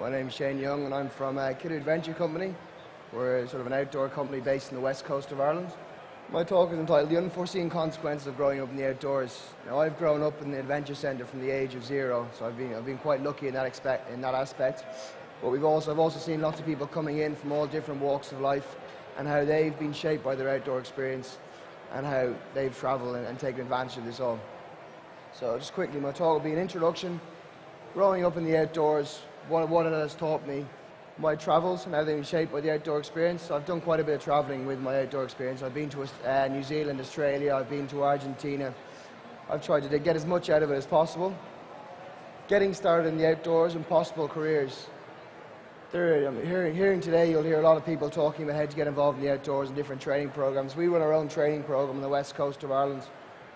My name is Shane Young and I'm from Killary Adventure Company. We're sort of an outdoor company based in the west coast of Ireland. My talk is entitled The Unforeseen Consequences of Growing Up in the Outdoors. Now, I've grown up in the Adventure Centre from the age of 0, so I've been quite lucky in that aspect. But I've also seen lots of people coming in from all different walks of life and how they've been shaped by their outdoor experience and how they've travelled and taken advantage of this all. So just quickly, my talk will be an introduction, growing up in the outdoors, what it has taught me, my travels and how they've been shaped by the outdoor experience. So I've done quite a bit of travelling with my outdoor experience. I've been to New Zealand, Australia, I've been to Argentina. I've tried to get as much out of it as possible. Getting started in the outdoors and possible careers. Hearing today, you'll hear a lot of people talking about how to get involved in the outdoors and different training programs. We run our own training program on the west coast of Ireland,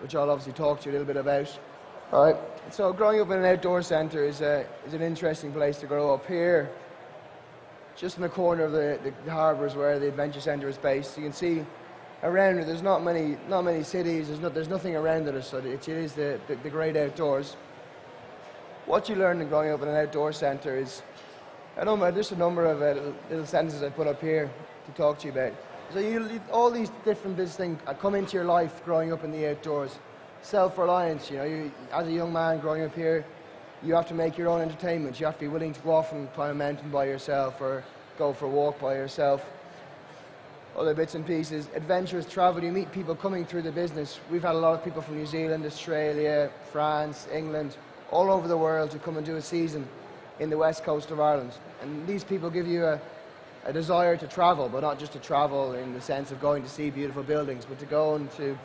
which I'll obviously talk to you a little bit about. All right, so growing up in an outdoor centre is an interesting place to grow up. Here, just in the corner of the harbour is where the Adventure Centre is based. You can see around it, there's not many cities, there's nothing around it, so it is the great outdoors. What you learn in growing up in an outdoor centre is, just a number of little sentences I put up here to talk to you about. So all these different things come into your life growing up in the outdoors. Self-reliance, as a young man growing up here, you have to make your own entertainment. You have to be willing to go off and climb a mountain by yourself or go for a walk by yourself. Other bits and pieces. Adventurous travel, you meet people coming through the business. We've had a lot of people from New Zealand, Australia, France, England, all over the world to come and do a season in the west coast of Ireland. And these people give you a desire to travel, but not just to travel in the sense of going to see beautiful buildings, but to go and to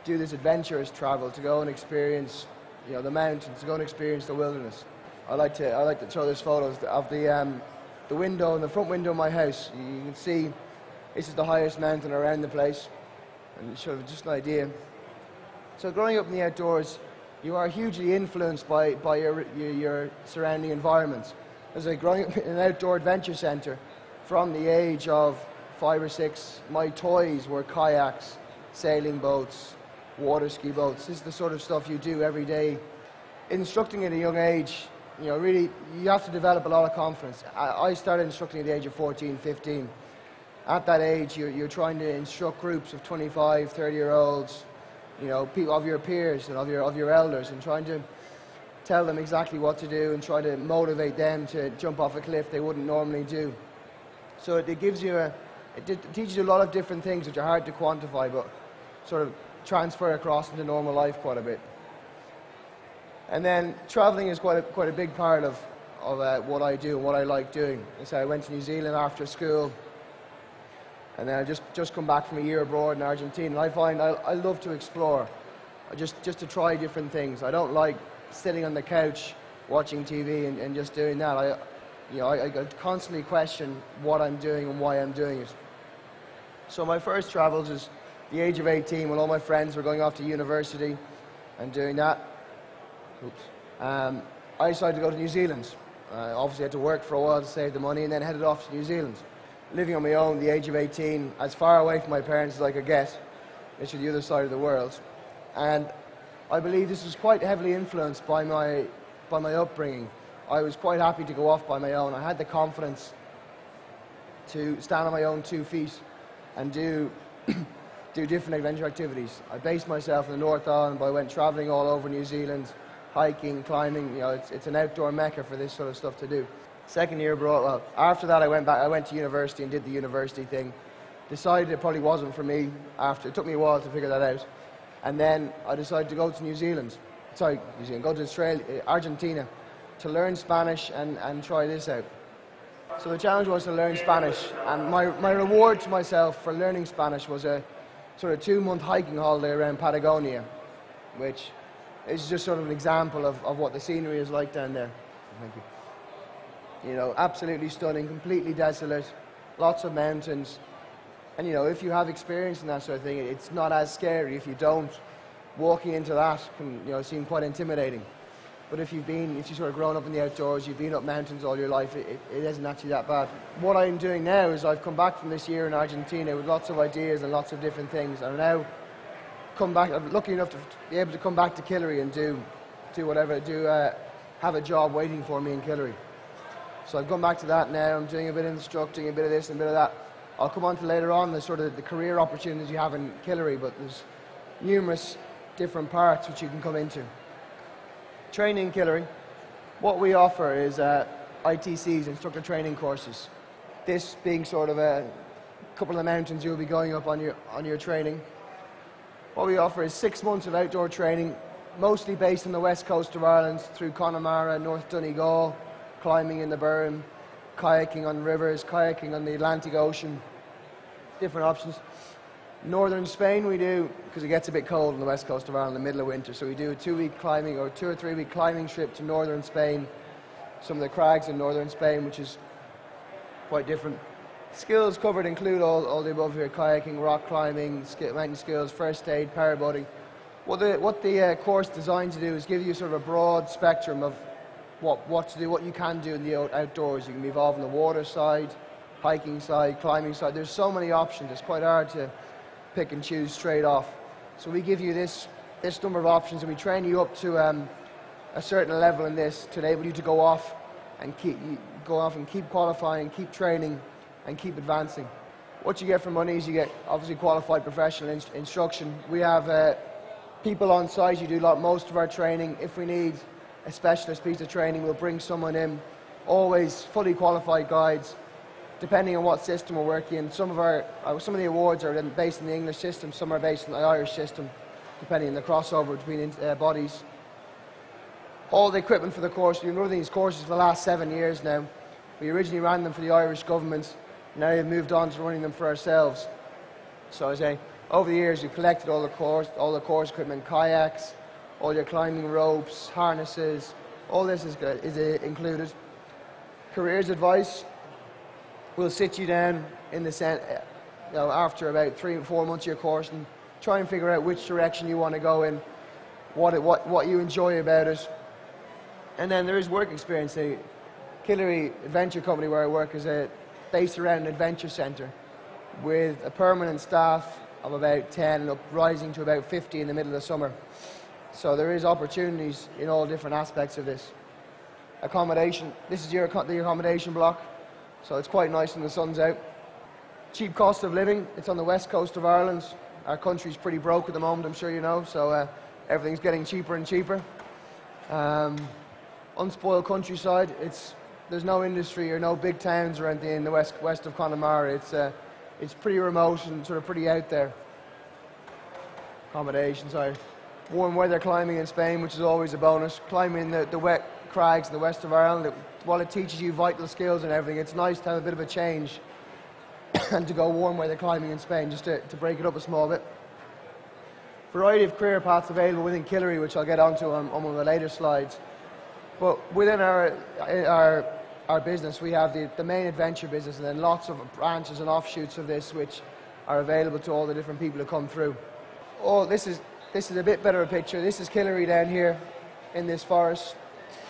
do this adventurous travel, to go and experience the mountains, to go and experience the wilderness. I like to show this photos of the window, in the front window of my house. You can see this is the highest mountain around the place, and sort of just an idea. So growing up in the outdoors, you are hugely influenced by your surrounding environment. As I growing up in an outdoor adventure centre, from the age of 5 or 6, my toys were kayaks, sailing boats, water ski boats. This is the sort of stuff you do every day. Instructing at a young age, really, you have to develop a lot of confidence. I started instructing at the age of 14, 15. At that age, you're trying to instruct groups of 25, 30-year-olds, people of your peers and of your elders, and trying to tell them exactly what to do and try to motivate them to jump off a cliff they wouldn't normally do. So it teaches you a lot of different things which are hard to quantify, but sort of transfer across into normal life quite a bit. And then travelling is quite a big part of what I do and what I like doing. So I went to New Zealand after school, and then I just come back from a year abroad in Argentina. And I find I love to explore, just to try different things. I don't like sitting on the couch watching TV and just doing that. I constantly question what I'm doing and why I'm doing it. So my first travels is the age of 18, when all my friends were going off to university and doing that. I decided to go to New Zealand. Obviously I had to work for a while to save the money, and then headed off to New Zealand. Living on my own at the age of 18, as far away from my parents as I could get, which is the other side of the world. And I believe this was quite heavily influenced by my upbringing. I was quite happy to go off by my own. I had the confidence to stand on my own 2 feet and do different adventure activities. I based myself in the North Island, but I went travelling all over New Zealand, hiking, climbing. It's an outdoor mecca for this sort of stuff to do. Second year abroad, well, after that I went to university and did the university thing. Decided it probably wasn't for me it took me a while to figure that out. And then I decided to go to go to Argentina, to learn Spanish and try this out. So the challenge was to learn Spanish, and my reward to myself for learning Spanish was a sort of 2-month hiking holiday around Patagonia, which is just sort of an example of what the scenery is like down there. Thank you. Absolutely stunning, completely desolate, lots of mountains. And if you have experience in that sort of thing, it's not as scary. If you don't, walking into that can seem quite intimidating. But if you've sort of grown up in the outdoors, you've been up mountains all your life, it isn't actually that bad. What I'm doing now is I've come back from this year in Argentina with lots of ideas and lots of different things, and now I'm lucky enough to be able to come back to Killary and have a job waiting for me in Killary. So I've gone back to that now. I'm doing a bit of instructing, a bit of this and a bit of that. I'll come on to later on the sort of the career opportunities you have in Killary, but there's numerous different parts which you can come into. Training in Killary, what we offer is ITCs, instructor training courses. This being sort of a couple of the mountains you'll be going up on your training. What we offer is 6 months of outdoor training, mostly based on the west coast of Ireland, through Connemara, North Donegal, climbing in the Burren, kayaking on rivers, kayaking on the Atlantic Ocean, different options. Northern Spain we do, because it gets a bit cold on the west coast of Ireland in the middle of winter, so we do a 2-week climbing or 2 or 3 week climbing trip to northern Spain, some of the crags in northern Spain, which is quite different. Skills covered include all the above here: kayaking, rock climbing, mountain skills, first aid, paraboating. What the course is designed to do is give you sort of a broad spectrum of what to do, what you can do in the outdoors. You can be involved in the water side, hiking side, climbing side. There's so many options, it's quite hard to pick and choose straight off. So we give you this number of options, and we train you up to a certain level in this to enable you to go off and keep qualifying, keep training, and keep advancing. What you get for money is you get obviously qualified professional instruction. We have people on site who do most of our training. If we need a specialist piece of training, we'll bring someone in, always fully qualified guides, depending on what system we're working in. Some of the awards are based in the English system, some are based in the Irish system, depending on the crossover between bodies. All the equipment for the course, we've been running these courses for the last 7 years now. We originally ran them for the Irish government. Now we've moved on to running them for ourselves. So as I say, over the years we've collected all the course equipment, kayaks, all your climbing ropes, harnesses, all this is included. Careers advice, we'll sit you down in the after about 3 or 4 months of your course and try and figure out which direction you want to go in, what you enjoy about it. And then there is work experience. The Killary Adventure Company, where I work, is based around an adventure centre with a permanent staff of about 10 and rising to about 50 in the middle of the summer. So there is opportunities in all different aspects of this. Accommodation, this is the accommodation block, so it's quite nice when the sun's out. Cheap cost of living, it's on the west coast of Ireland. Our country's pretty broke at the moment, I'm sure you know, so everything's getting cheaper and cheaper. Unspoiled countryside, there's no industry or no big towns or anything in the west of Connemara. It's pretty remote and sort of pretty out there. Accommodation, sorry. Warm weather climbing in Spain, which is always a bonus. Climbing the wet crags in the west of Ireland, while it teaches you vital skills and everything, it's nice to have a bit of a change and to go warm weather climbing in Spain, just to break it up a small bit. Variety of career paths available within Killary, which I'll get onto on one of the later slides. But within our business, we have the main adventure business, and then lots of branches and offshoots of this which are available to all the different people who come through. Oh, this is a bit better a picture. This is Killary down here in this forest.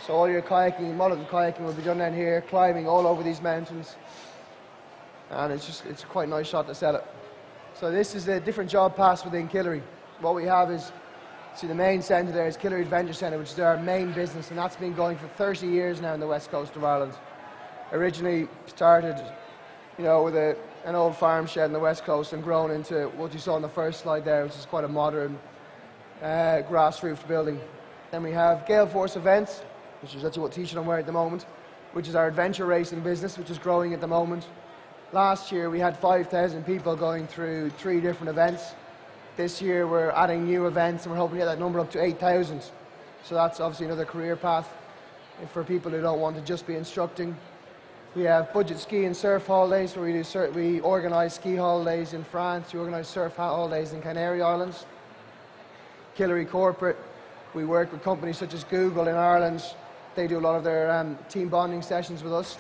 So all your kayaking, modern kayaking will be done down here, climbing all over these mountains. And it's a quite nice shot to sell it. So this is the different job paths within Killary. What we have is, see, the main centre there is Killary Adventure Centre, which is our main business, and that's been going for 30 years now in the west coast of Ireland. Originally started, with an old farm shed on the west coast and grown into what you saw on the first slide there, which is quite a modern grass-roofed building. Then we have Gale Force Events, which is actually what t-shirt I'm wearing at the moment, which is our adventure racing business, which is growing at the moment. Last year we had 5,000 people going through 3 different events. This year we're adding new events and we're hoping to get that number up to 8,000. So that's obviously another career path for people who don't want to just be instructing. We have budget ski and surf holidays, where we organise ski holidays in France, we organise surf holidays in Canary Islands. Killary Corporate, we work with companies such as Google in Ireland. They do a lot of their team bonding sessions with us.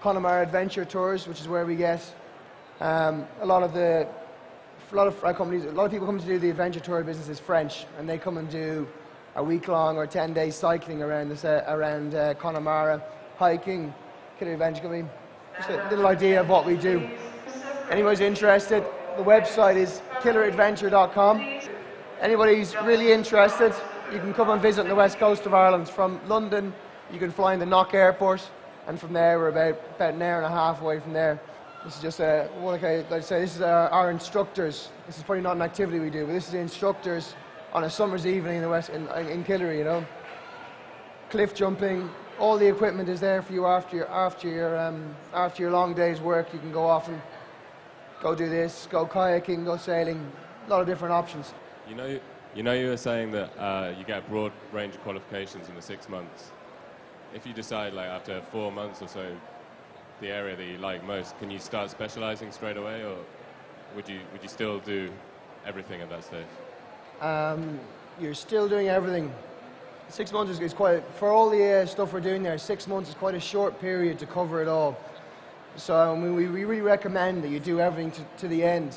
Connemara Adventure Tours, which is where we get a lot of people come to do the adventure tour business is French, and they come and do a week-long or 10-day cycling around Connemara, hiking. Killary Adventure Company. Just a little idea of what we do. Anybody's interested, the website is killaryadventure.com. Anybody's really interested, you can come and visit on the west coast of Ireland, from London You can fly into Knock Airport, and from there we're about an hour and a half away from there. This is just like I say, this is our instructors. This is probably not an activity we do, but this is the instructors on a summer's evening in the west in Killary. You know, cliff jumping. All the equipment is there for you after your long day's work. You can go off and go do this, go kayaking, go sailing. A lot of different options. You were saying that you get a broad range of qualifications in the 6 months. If you decide, like after 4 months or so, the area that you like most, can you start specialising straight away, or would you still do everything at that stage? You're still doing everything. 6 months is quite, for all the stuff we're doing there, 6 months is quite a short period to cover it all. So we really recommend that you do everything to the end.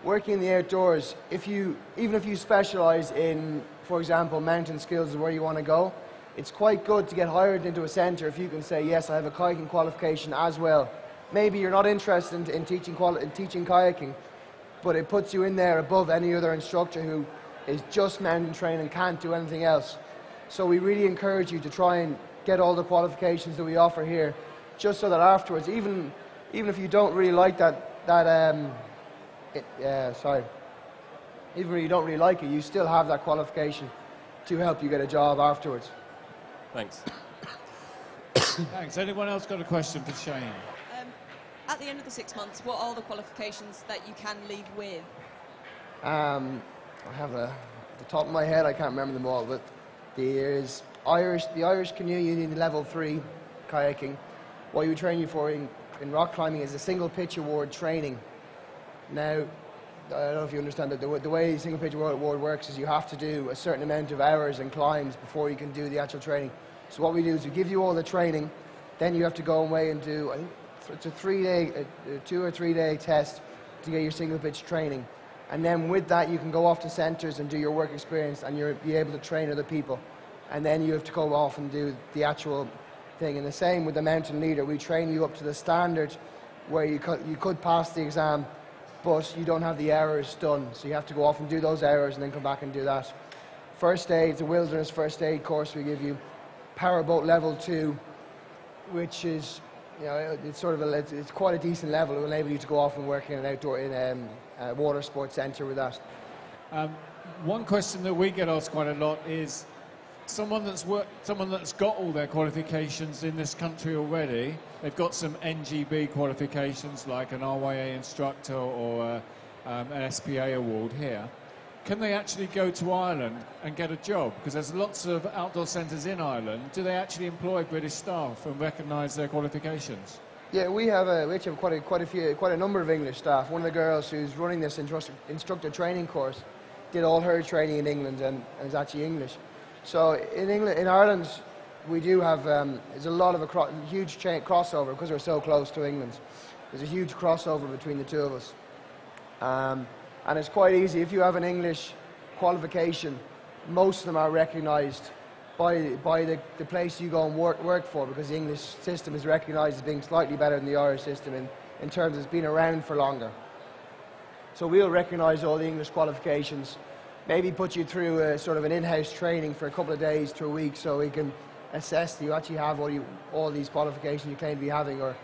Working in the outdoors, even if you specialise in, for example, mountain skills is where you want to go, it's quite good to get hired into a centre if you can say, yes, I have a kayaking qualification as well. Maybe you're not interested in teaching kayaking, but it puts you in there above any other instructor who is just mountain trained and can't do anything else. So we really encourage you to try and get all the qualifications that we offer here, just so that afterwards, even if you don't really like even if you don't really like it, you still have that qualification to help you get a job afterwards. Thanks. Thanks. Anyone else got a question for Shane? At the end of the 6 months, what are the qualifications that you can leave with? I have at the top of my head, I can't remember them all, but there's the Irish Canoe Union Level 3 kayaking. What we train you for in rock climbing is a single pitch award training. Now, I don't know if you understand that the way single pitch award works is you have to do a certain amount of hours and climbs before you can do the actual training. So what we do is we give you all the training, then you have to go away and do, I think it's a 2 or 3 day test to get your single pitch training. And then with that you can go off to centres and do your work experience, and you'll be able to train other people. And then you have to go off and do the actual thing. And the same with the mountain leader. We train you up to the standard where you could pass the exam, but you don't have the hours done. So you have to go off and do those hours and then come back and do that. First aid, the wilderness first aid course we give you. Powerboat level 2, which is, you know, it's sort of it's quite a decent level. It will enable you to go off and work in an outdoor, a water sports centre with that. One question that we get asked quite a lot is, someone that's got all their qualifications in this country already, they've got some NGB qualifications like an RYA instructor or an SPA award here. Can they actually go to Ireland and get a job? Because there's lots of outdoor centres in Ireland. Do they actually employ British staff and recognise their qualifications? Yeah, we actually have quite a number of English staff. One of the girls who's running this instructor training course did all her training in England and is actually English. So in Ireland, we do have there's a lot of a huge crossover because we're so close to England. There's a huge crossover between the two of us, and it's quite easy. If you have an English qualification, most of them are recognised by the place you go and work for, because the English system is recognised as being slightly better than the Irish system in terms of it's been around for longer. So we'll recognise all the English qualifications. Maybe put you through a sort of an in-house training for a couple of days to a week, so we can assess that you actually have all these qualifications you claim to be having, or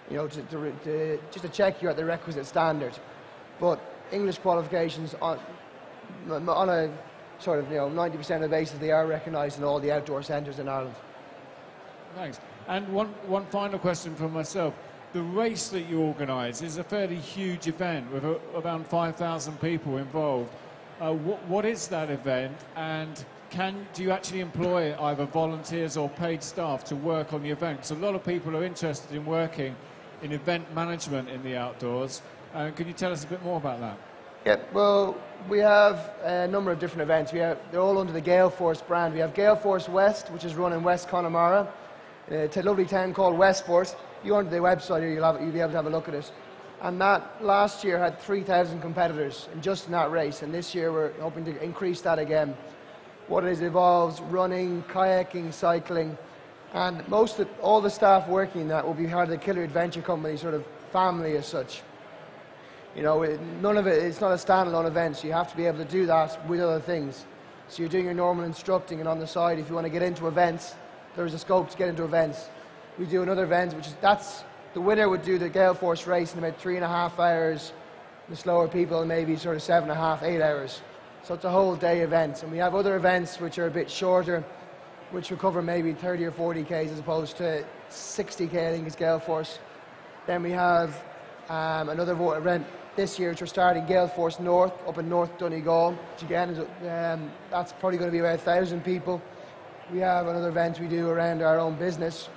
just to check you're at the requisite standard. But English qualifications on a sort of 90% of the basis, they are recognised in all the outdoor centres in Ireland. Thanks. And one final question from myself. The race that you organise is a fairly huge event with around 5,000 people involved. What is that event, and do you actually employ either volunteers or paid staff to work on the event? So a lot of people are interested in working in event management in the outdoors. Can you tell us a bit more about that? Yeah, well, we have a number of different events. They're all under the Gale Force brand. We have Gale Force West, which is run in West Connemara. It's a lovely town called Westport. You go onto the website here, you'll be able to have a look at it. And that last year had 3,000 competitors just in that race, and this year we're hoping to increase that again. What it involves running, kayaking, cycling, and all the staff working in that will be part of the Killary Adventure Company sort of family as such. None of it's not a standalone event, so you have to be able to do that with other things. So you're doing your normal instructing, and on the side, if you want to get into events there's a scope to get into events. We do another event, the winner would do the Gale Force race in about 3.5 hours. The slower people maybe sort of 7.5, 8 hours. So it's a whole day event. And we have other events which are a bit shorter, which will cover maybe 30 or 40 Ks as opposed to 60 K, I think is Gale Force. Then we have another event this year, which we're starting, Gale Force North, up in North Donegal, which again is, that's probably going to be about 1,000 people. We have another event we do around our own business,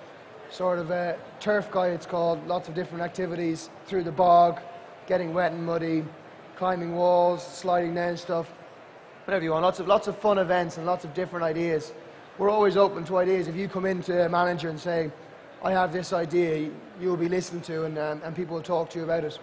sort of a turf guy it's called, lots of different activities through the bog, getting wet and muddy, climbing walls, sliding down stuff, whatever you want. Lots of fun events and lots of different ideas. We're always open to ideas. If you come into a manager and say, I have this idea, you'll be listened to and people will talk to you about it.